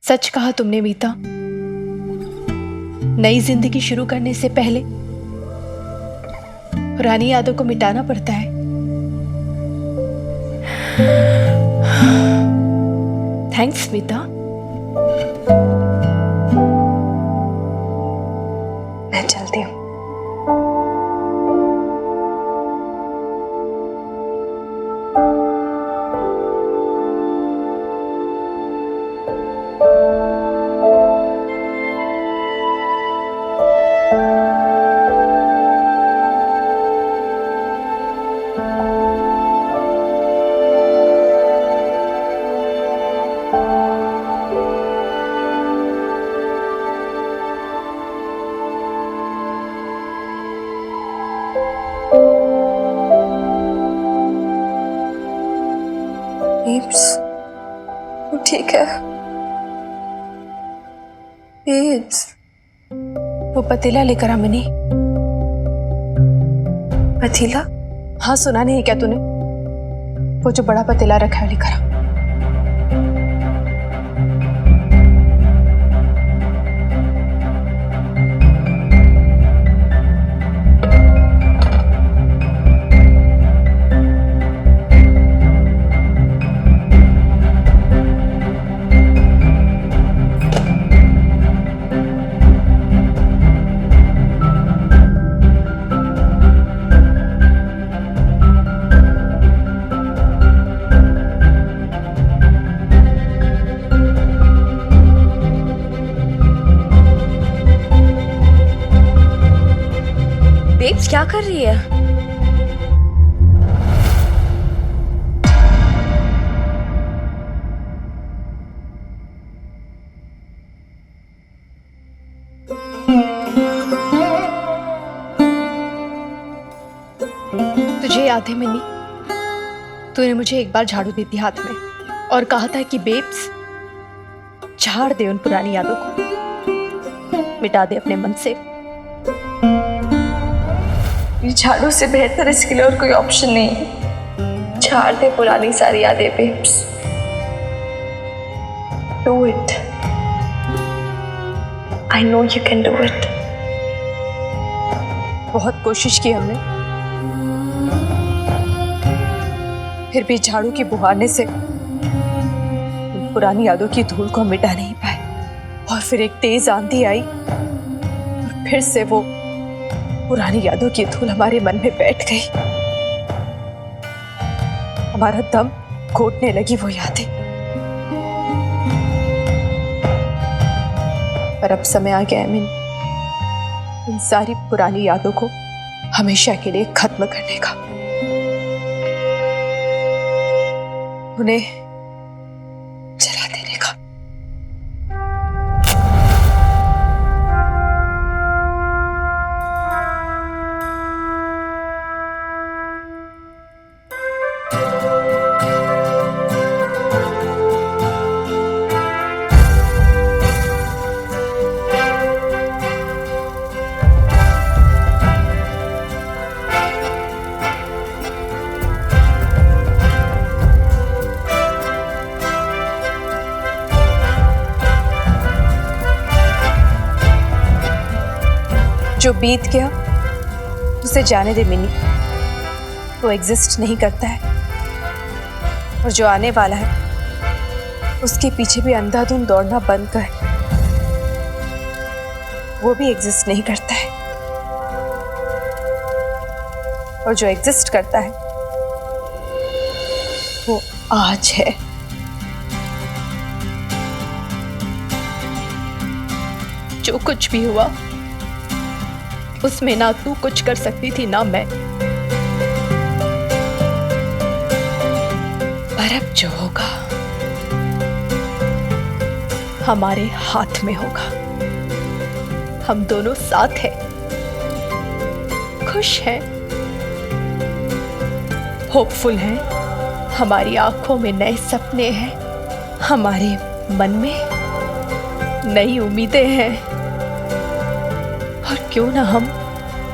सच कहा तुमने मीता। नई जिंदगी शुरू करने से पहले पुरानी यादों को मिटाना पड़ता है। थैंक्स मीता। मैं चलती हूँ। बेब्स, तू ठीक है? बेब्स, वो पतीला लेकर आ मिनी। पतीला? हाँ, सुना नहीं क्या तूने? वो जो बड़ा पतीला रखा है लेकर आ। बेब्स क्या कर रही है? तुझे याद है मिनी, तूने मुझे एक बार झाड़ू दी थी हाथ में और कहा था कि बेब्स झाड़ दे उन पुरानी यादों को, मिटा दे अपने मन से। ये झाड़ू से बेहतर इसके लिए और कोई ऑप्शन नहीं है। झाड़ दे पुरानी सारी यादें babes. Do it. I know you can do it. बहुत कोशिश की हमने, फिर भी झाड़ू की बुहारने से उन पुरानी यादों की धूल को मिटा नहीं पाए। और फिर एक तेज आंधी आई और फिर से वो पुरानी यादों की धूल हमारे मन में बैठ गई। हमारा दम घोटने लगी वो यादें। पर अब समय आ गया है मिन, इन सारी पुरानी यादों को हमेशा के लिए खत्म करने का। उन्हें जला देने का। जो बीत गया उसे जाने दे मिनी, वो एग्जिस्ट नहीं करता है। और जो आने वाला है उसके पीछे भी अंधाधुंध दौड़ना बंद कर, वो भी एग्जिस्ट नहीं करता है। और जो एग्जिस्ट करता है वो आज है। जो कुछ भी हुआ उसमें ना तू कुछ कर सकती थी ना मैं। पर अब जो होगा हमारे हाथ में होगा। हम दोनों साथ हैं, खुश हैं, होपफुल हैं। हमारी आंखों में नए सपने हैं, हमारे मन में नई उम्मीदें हैं। और क्यों ना हम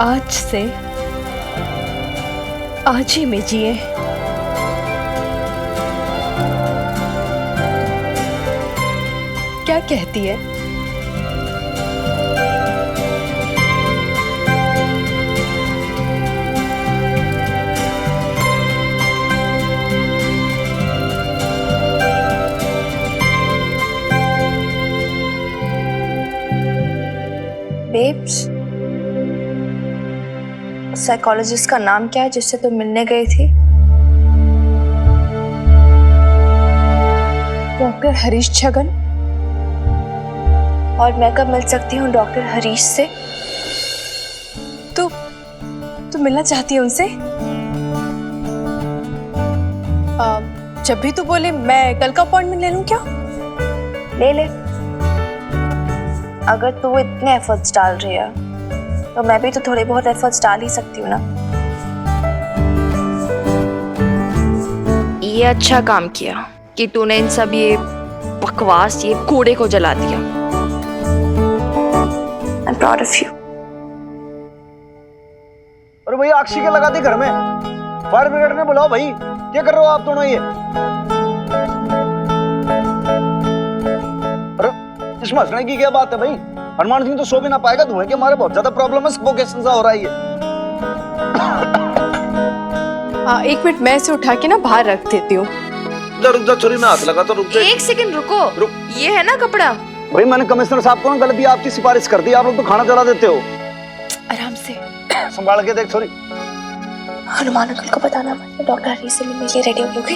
आज से आज ही में जिए। क्या कहती है? बेब्स, साइकोलॉजिस्ट का नाम क्या है जिससे तुम मिलने गई थी? डॉक्टर हरीश छगन। और मैं कब मिल सकती हूँ डॉक्टर हरीश से? तू मिलना चाहती है उनसे? जब भी तू बोले मैं कल का अपॉइंटमेंट ले लूं क्या? ले। अगर तू इतने एफर्ट्स डाल रही है तो मैं भी तो थोड़े बहुत एफर्ट्स डाल ही सकती हूँ ना। ये अच्छा काम किया कि तूने इन सब ये बकवास, ये कूड़े को जला दिया। I'm proud of you. अरे भैया आग के लगा दी घर में, फायर ब्रिगेड ने बुलाओ भाई। क्या कर रहे हो आप दोनों ये? अरे इसमें हंसने की क्या बात है भाई? हनुमान सिंह तो सो भी ना पाएगा, धुएं के मारे बहुत ज्यादा प्रॉब्लम है, सफोकेशन सा हो रहा है ये। एक मिनट, मैं इसे उठा के ना बाहर रख देती हूँ। रुक जा छोरी, में हाथ लगा तो रुक जा। एक सेकंड रुको। ये है ना कपड़ा? भाई मैंने कमिश्नर साहब को ना गलती आपकी सिफारिश कर दी, आप लोग तो खाना जला देते हो। आराम से संभाल के देख छोरी। हनुमान अंकल को बताना मत, डॉक्टर हरीश से मिलने के लिए रेडी हो गए।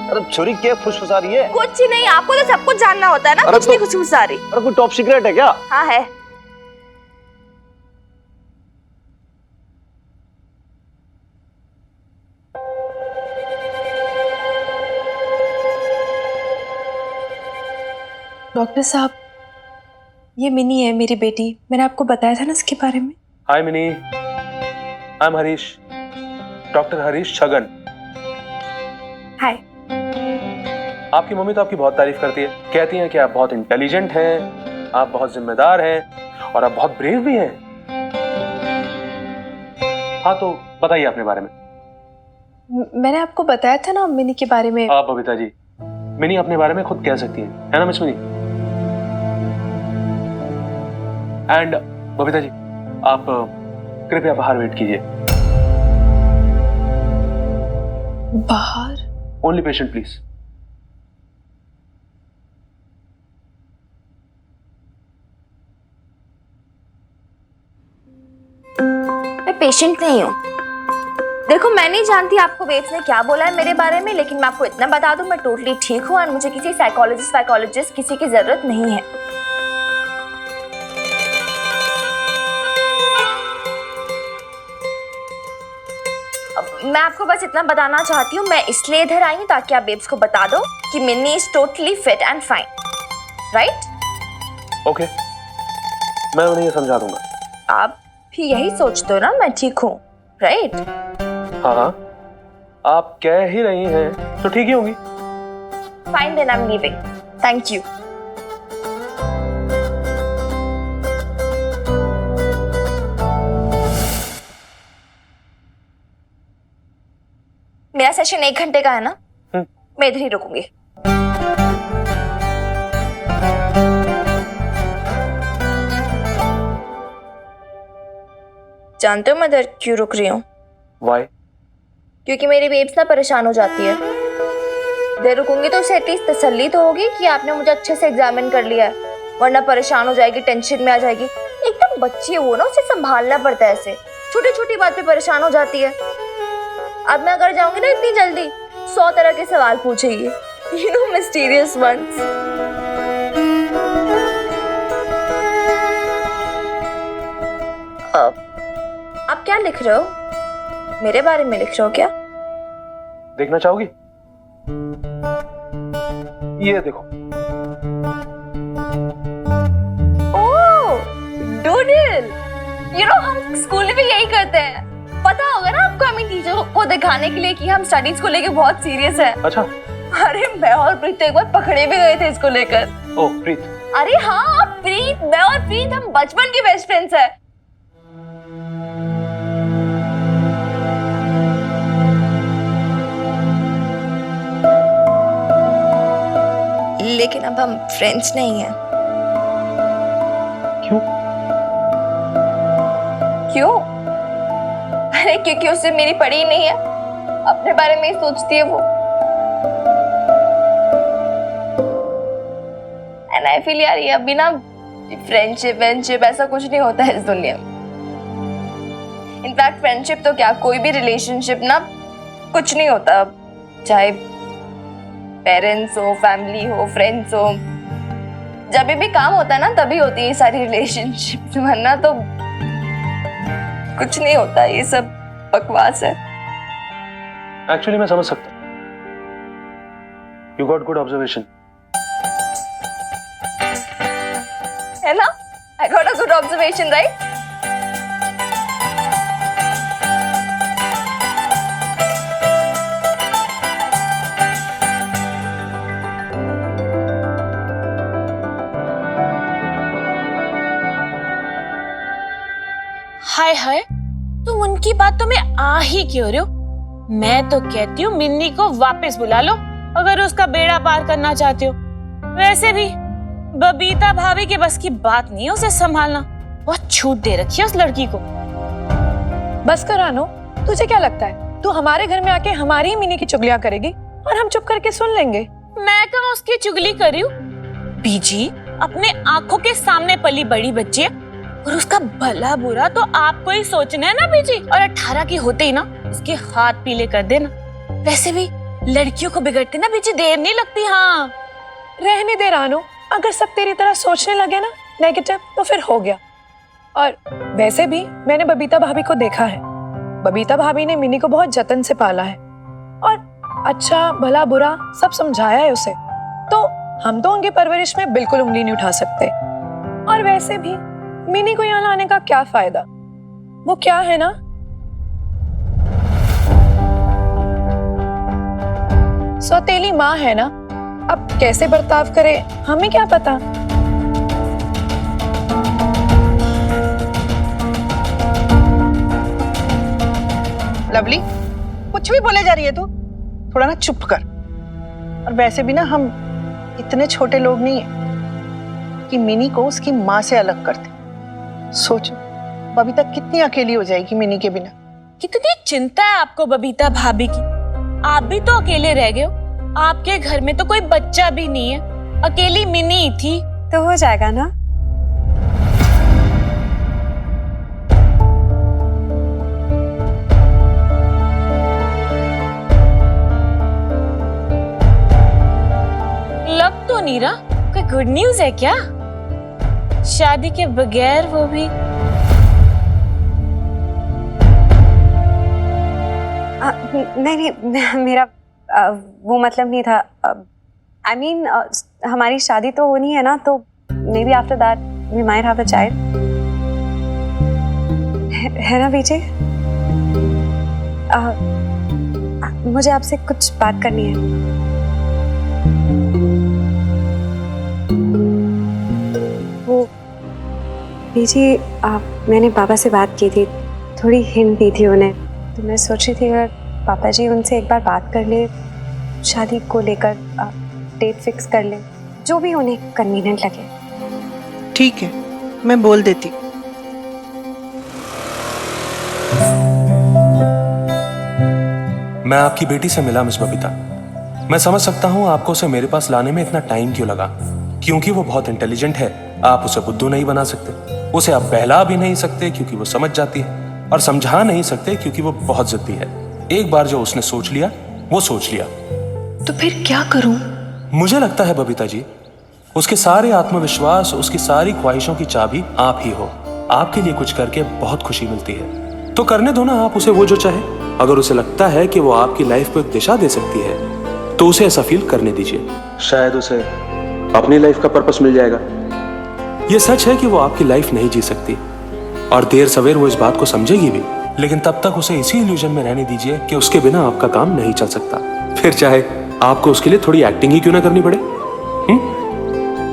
अरे छोरी क्या फुसफुसा रही है? कुछ नहीं, आपको तो सब कुछ जानना होता है ना। कुछ नहीं फुसफुसा रही। अरे कोई टॉप सीक्रेट है क्या? हाँ है। डॉक्टर साहब, ये मिनी है, मेरी बेटी। मैंने आपको बताया था ना इसके बारे में। Hi Mini, I am Harish, doctor Harish Chhagan. Hi. आपकी मम्मी तो आपकी बहुत तारीफ करती है, कहती हैं कि आप बहुत इंटेलिजेंट हैं, आप बहुत जिम्मेदार हैं और आप बहुत ब्रेव भी हैं। हाँ तो बताइए अपने बारे में। मैंने आपको बताया था ना मिनी के बारे में। आप बबीता जी, मिनी अपने बारे में खुद कह सकती है ना miss mini? And Babita ji, आप कृपया बाहर वेट कीजिए। बाहर? Only patient please. मैं पेशेंट नहीं हूँ। देखो, मैं नहीं जानती आपको वेब्स ने क्या बोला है मेरे बारे में, लेकिन मैं आपको इतना बता दूं, मैं टोटली ठीक हूँ और मुझे किसी साइकोलॉजिस्ट किसी की जरूरत नहीं है। मैं आपको बस इतना बताना चाहती हूँ, मैं इसलिए इधर आई हूँ ताकि आप बेब्स को बता दो कि Minni is totally fit and fine, right? Okay, मैं उन्हें ये समझा दूंगा। आप भी यही सोचते हो ना मैं ठीक हूँ, राइट? हाँ हाँ, आप कह ही रही हैं तो ठीक ही होंगी। Fine, then I am leaving. Thank you. मेरा सेशन 1 घंटे का है ना, मैं इधर ही रुकूंगी। जानते हो मैं इधर क्यों रुक रही हूँ? Why? क्योंकि मेरी बेब्स ना परेशान हो जाती है। इधर रुकूंगी तो उसे एटलीस्ट तसल्ली तो होगी कि आपने मुझे अच्छे से एग्जामिन कर लिया है, वरना परेशान हो जाएगी, टेंशन में आ जाएगी। एकदम बच्ची है वो ना, उसे संभालना पड़ता है। ऐसे छोटी छोटी बात पे परेशान हो जाती है। अब मैं अगर जाऊंगी ना इतनी जल्दी, 100 तरह के सवाल पूछेगी, यू नो, मिस्टीरियस वंस। आप क्या लिख रहे हो? मेरे बारे में लिख रहे हो क्या? देखना चाहोगी? ये देखो। ओह, डूडल। यू नो, हम स्कूल में भी यही करते हैं। पता होगा ना आपको, हमें टीचर को दिखाने के लिए कि हम स्टडीज को लेके बहुत सीरियस है। अच्छा। अरे मैं और प्रीत तो एक बार पकड़े भी गए थे इसको लेकर। ओह प्रीत। अरे हाँ प्रीत, मैं और प्रीत हम बचपन के बेस्ट फ्रेंड्स हैं। लेकिन अब हम फ्रेंड्स नहीं हैं। क्यों? क्यों? अरे क्योंकि उससे मेरी पड़ी ही नहीं है, अपने बारे में ही सोचती है वो। एंड आई फील यार ये अभी ना फ्रेंडशिप ऐसा कुछ नहीं होता है इस दुनिया में। इनफैक्ट फ्रेंडशिप तो क्या, कोई भी रिलेशनशिप ना कुछ नहीं होता, चाहे पेरेंट्स हो, फैमिली हो, फ्रेंड्स हो। जब भी काम होता है ना तभी होती है ये सारी रिलेशनशिप, वरना तो कुछ नहीं होता, ये सब बकवास है। एक्चुअली मैं समझ सकता हूँ। You got good observation. है ना? I got a good observation, right? हाय हाय, तुम उनकी बातों में आ ही क्यों रहे हो? मैं तो कहती हूँ मिन्नी को वापस बुला लो अगर उसका बेड़ा पार करना चाहते हो। वैसे भी बबीता भाभी के बस की बात नहीं है उसे संभालना, बहुत छूट दे रखी है उस लड़की को। बस कर रानो, तुझे क्या लगता है तू हमारे घर में आके हमारी ही मिनी की चुगलियां करेगी और हम चुप करके सुन लेंगे? मैं कहाँ उसकी चुगली करी हूँ? बीजी अपने आंखों के सामने पली बड़ी बच्ची है और उसका भला बुरा तो आपको ही सोचना है ना बीजी। और 18 की होते ही ना उसके हाथ पीले कर देना। वैसे भी लड़कियों को बिगड़ते ना बीजी देर नहीं लगती। हाँ रहने दे रानो, अगर सब तेरी तरह सोचने लगे ना नेगेटिव तो फिर हो गया। और वैसे भी मैंने बबीता भाभी को देखा है, बबीता भाभी ने मिनी को बहुत जतन से पाला है और अच्छा भला बुरा सब समझाया है उसे, तो हम तो उनकी परवरिश में बिल्कुल उंगली नहीं उठा सकते। और वैसे भी मिनी को यहाँ लाने का क्या फायदा, वो क्या है ना सौतेली माँ है ना, अब कैसे बर्ताव करे हमें क्या पता। लवली, कुछ भी बोले जा रही है तू, थोड़ा ना चुप कर। और वैसे भी ना हम इतने छोटे लोग नहीं है कि मिनी को उसकी माँ से अलग करते। सोचो बबीता कितनी अकेली हो जाएगी मिनी के बिना। कितनी चिंता है आपको बबीता भाभी की। आप भी तो अकेले रह गए हो, आपके घर में तो कोई बच्चा भी नहीं है, अकेली मिनी ही थी। तो हो जाएगा ना। लग तो नहीं रहा कोई गुड न्यूज है क्या? शादी के बगैर वो भी। नहीं मेरा वो मतलब नहीं था। आई मीन हमारी शादी तो होनी है ना, तो maybe after that we might have a child, है ना विजय? मुझे आपसे कुछ बात करनी है। वो विजय, मैंने पापा से बात की थी, थोड़ी हिंट दी थी उन्हें, तो मैं सोच रही थी अगर पापा जी उनसे एक बार बात कर ले, शादी को लेकर डेट फिक्स कर ले, जो भी उन्हें कन्वीनियंट लगे। ठीक है, मैं बोल देती। मैं आपकी बेटी से मिला मिस बबीता। मैं समझ सकता हूँ आपको उसे मेरे पास लाने में इतना टाइम क्यों लगा, क्योंकि वो बहुत इंटेलिजेंट है। आप उसे बुद्धू नहीं बना सकते, उसे आप बहला भी नहीं सकते क्योंकि वो समझ जाती है, और समझा नहीं सकते क्योंकि वो बहुत जिद्दी है। एक बार जो उसने सोच लिया वो सोच लिया। तो फिर क्या करूं? मुझे लगता है बबीता जी, उसके सारे आत्मविश्वास, उसकी सारी ख्वाहिशों की चाबी आप ही हो। आपके लिए कुछ करके बहुत खुशी मिलती है, तो करने दो ना आप उसे वो जो चाहे। अगर उसे लगता है कि वो आपकी लाइफ को एक दिशा दे सकती है तो उसे ऐसा फील करने दीजिए। शायद उसे अपनी लाइफ का पर्पस मिल जाएगा। ये सच है कि वो आपकी लाइफ नहीं जी सकती, और देर सवेर वो इस बात को समझेगी भी, लेकिन तब तक उसे इसी इल्यूजन में रहने दीजिए कि उसके बिना आपका काम नहीं चल सकता। फिर चाहे आपको उसके लिए थोड़ी एक्टिंग ही क्यों ना करनी पड़े।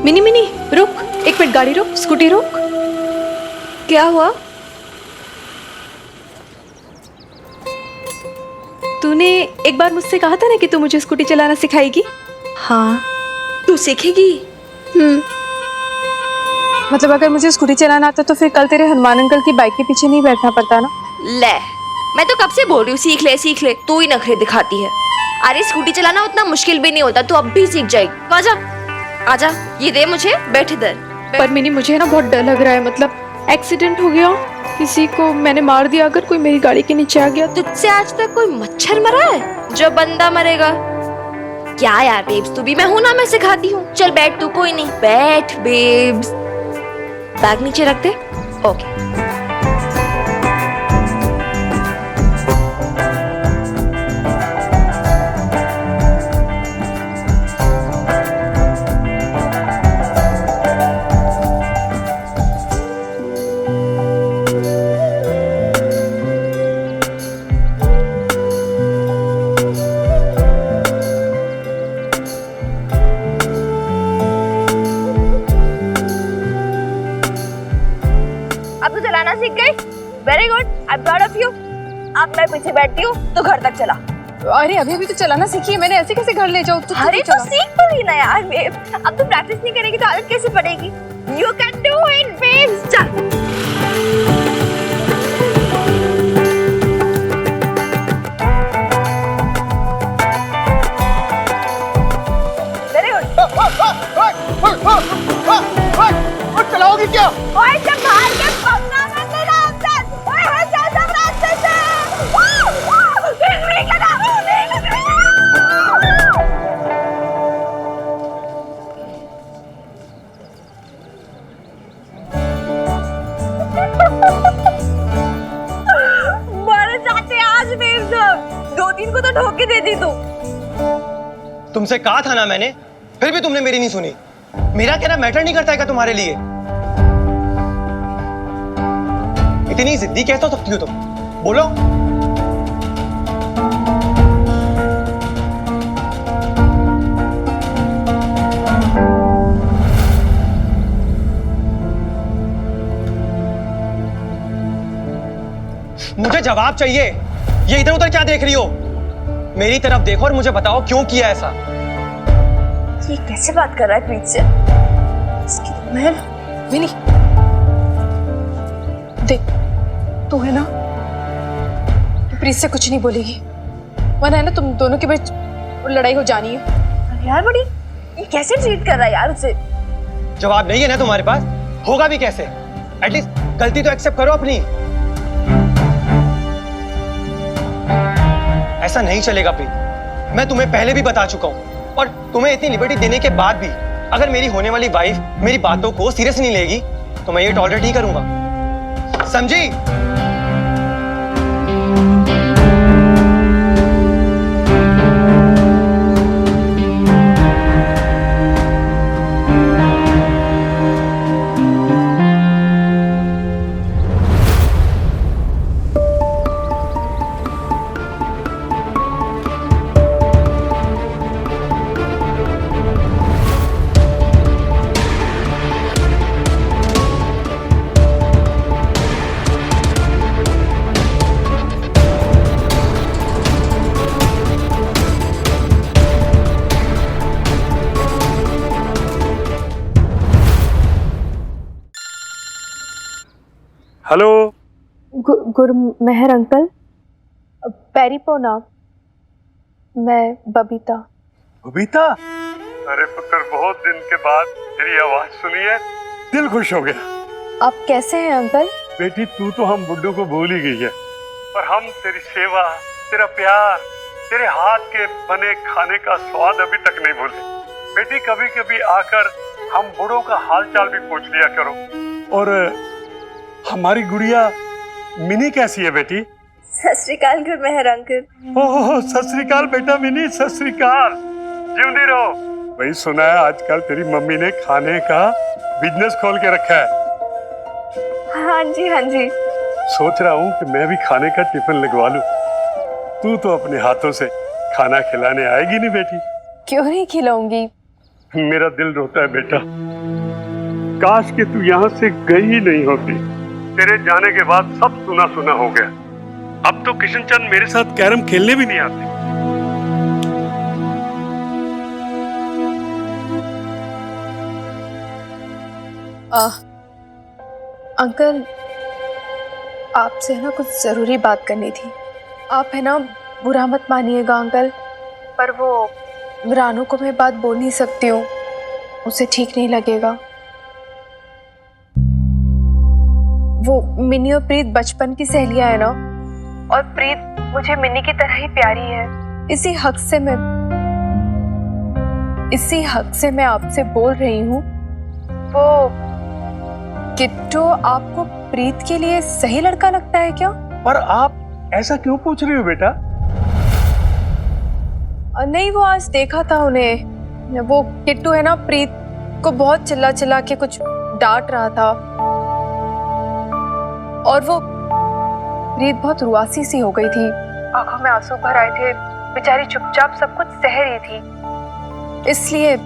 मिनी मिनी रुक, एक मिनट, गाड़ी रोक, स्कूटी रोक। क्या हुआ? तूने एक बार मुझसे कहा था ना कि तू मुझे स्कूटी चलाना सिखाएगी। हाँ, तू सीखेगी? मतलब अगर मुझे स्कूटी चलाना आता तो फिर कल तेरे हनुमान अंकल की बाइक के पीछे नहीं बैठना पड़ता ना? ले, मैं तो कब से बोल रही हूँ सीख ले, तू ही नखरे दिखाती है। अरे स्कूटी चलाना उतना मुश्किल भी नहीं होता, तू अब भी सीख जाएगी। तो आजा आजा, ये दे मुझे, बैठ इधर। पर मिनी मुझे ना बहुत डर लग रहा है, मतलब एक्सीडेंट हो गया, किसी को मैंने मार दिया, अगर कोई मेरी गाड़ी के नीचे आ गया तो। तुझसे आज तक कोई मच्छर मरा है जो बंदा मरेगा? क्या यार बेब्स, तू भी मैं हूं ना, मैं सिखाती हूँ। चल बैठ तू, कोई नहीं, बैठ बेब्स। बैग नीचे रख दे। ओके। अब तो चलाना सीख गई, very good, I am proud of you. अब मैं पीछे बैठती हूँ, तो घर तक चला। अरे अभी तो चलाना सीखी है मैंने, ऐसे कैसे घर ले जाऊँ? अरे तो सीख तो ली ना यार बेब, अब तू प्रैक्टिस नहीं करेगी तो आदत कैसे पड़ेगी? You can do it babe, चल। Very good. चलाओगी क्या? ओए संभाल के पकड़ना मत मेरा अफसर। ओए हट जा सब रास्ते से। नहीं लगा, नहीं लगा। मर जाते आज बेब सब। 2-3 को तो ठोक के दे दी तू। तुमसे कहा था ना मैंने, फिर भी तुमने मेरी नहीं सुनी। मेरा कहना मैटर नहीं करता है क्या तुम्हारे लिए? इतनी जिद्दी कैसे हो सकती हो तुम? बोलो। मुझे जवाब चाहिए। ये इधर उधर क्या देख रही हो? मेरी तरफ देखो और मुझे बताओ क्यों किया ऐसा। ये कैसे बात कर रहा है प्रीत से? इसकी तो मैं विनी, देख तू है ना, तू प्रीत से कुछ नहीं बोलेगी, वरना है ना तुम दोनों के बीच लड़ाई हो जानी है। अरे यार बड़ी, ये कैसे ट्रीट कर रहा है यार उसे? जवाब नहीं है ना तुम्हारे पास? होगा भी कैसे? एटलीस्ट गलती तो एक्सेप्ट करो अपनी। ऐसा नहीं चलेगा प्रीत, मैं तुम्हें पहले भी बता चुका हूं। और तुम्हें इतनी लिबर्टी देने के बाद भी अगर मेरी होने वाली वाइफ मेरी बातों को सीरियस नहीं लेगी तो मैं ये टॉलरेट नहीं करूंगा, समझी? हेलो। गुरमेहर अंकल, पैरी पोना, मैं बबीता। बबीता, अरे पुत्र बहुत दिन के बाद तेरी आवाज सुनी है, दिल खुश हो गया। आप कैसे हैं अंकल? बेटी तू तो हम बुड्ढों को भूल ही गई है, पर हम तेरी सेवा, तेरा प्यार, तेरे हाथ के बने खाने का स्वाद अभी तक नहीं भूले। बेटी कभी कभी आकर हम बूढ़ों का हाल चाल भी पूछ लिया करो। और हमारी गुड़िया मिनी कैसी है बेटी? सत श्री अकाल गुरमेहर अंकल। ओह सत श्री अकाल बेटा मिनी, सत श्री अकाल, जिंदी रहो। भाई सुना है आजकल तेरी मम्मी ने खाने का बिजनेस खोल के रखा है। हाँ जी हाँ जी। सोच रहा हूँ कि मैं भी खाने का टिफिन लगवा लूं। तू तो अपने हाथों से खाना खिलाने आएगी नहीं बेटी? क्यों नहीं खिलाऊंगी? मेरा दिल रोता है बेटा, काश कि तू यहाँ से गई ही नहीं होती। तेरे जाने के बाद सब सुना सुना हो गया। अब तो किशन चंद मेरे साथ कैरम खेलने भी नहीं आते। अंकल, आपसे ना कुछ ज़रूरी बात करनी थी। आप है ना बुरा मत मानिएगा अंकल, पर वो रानू को मैं बात बोल नहीं सकती हूँ, उसे ठीक नहीं लगेगा। वो मिनी और प्रीत बचपन की सहेलियां है ना, और प्रीत मुझे मिनी की तरह ही प्यारी है। इसी हक से मैं आपसे बोल रही हूँ। वो किट्टू आपको प्रीत के लिए सही लड़का लगता है क्या? पर आप ऐसा क्यों पूछ रही हो बेटा? नहीं, वो आज देखा था उन्हें। वो किट्टू है ना, प्रीत को बहुत चिल्ला चिल्ला के कुछ डांट रहा था, और वो प्रीत बहुत रुआसी सी हो गई थी, आंखों में आंसू भर आए थे, बेचारी चुपचाप सब कुछ सह रही थी। इसलिए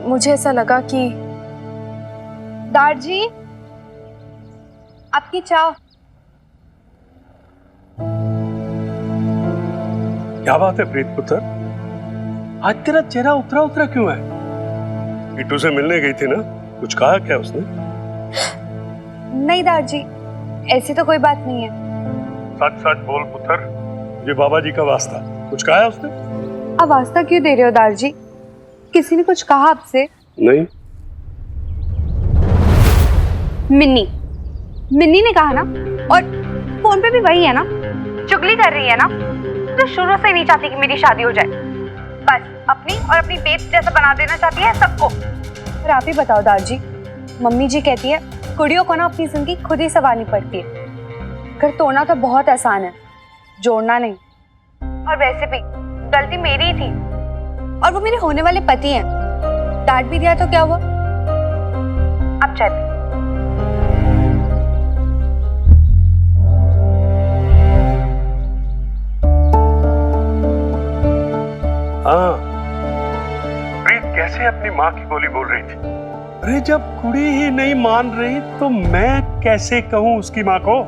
मुझे ऐसा लगा कि दादाजी, आपकी चाय। क्या बात है प्रीत पुत्र, आज तेरा चेहरा उतरा उतरा क्यों है? किट्टू से मिलने गई थी ना, कुछ कहा क्या उसने? नहीं दादाजी, ऐसी तो कोई बात नहीं है। सच सच बोल पुत्र, ये बाबा जी का वास्ता, कुछ कहा है उसने? अब वास्ता क्यों दे रहे हो दादाजी? किसी ने कुछ कहा आपसे? नहीं। मिन्नी ने कहा ना, और फोन पे भी वही है ना, चुगली कर रही है ना, तो शुरू से नहीं चाहती कि मेरी शादी हो जाए, बस अपनी और अपनी बेब्स जैसा बना देना चाहती है सबको। फिर आप ही बताओ दादाजी, मम्मी जी कहती है कुड़ियों को ना अपनी जिंदगी खुद ही संवारनी पड़ती है, घर तोड़ना तो बहुत आसान है, जोड़ना नहीं। और वैसे भी गलती मेरी ही थी, और वो मेरे होने वाले पति हैं, डांट भी दिया तो क्या हुआ? अब चल। हाँ, प्रीत कैसे अपनी माँ की बोली बोल रही थी? अरे जब कुड़ी ही नहीं मान रही तो मैं कैसे कहूँ उसकी माँ को?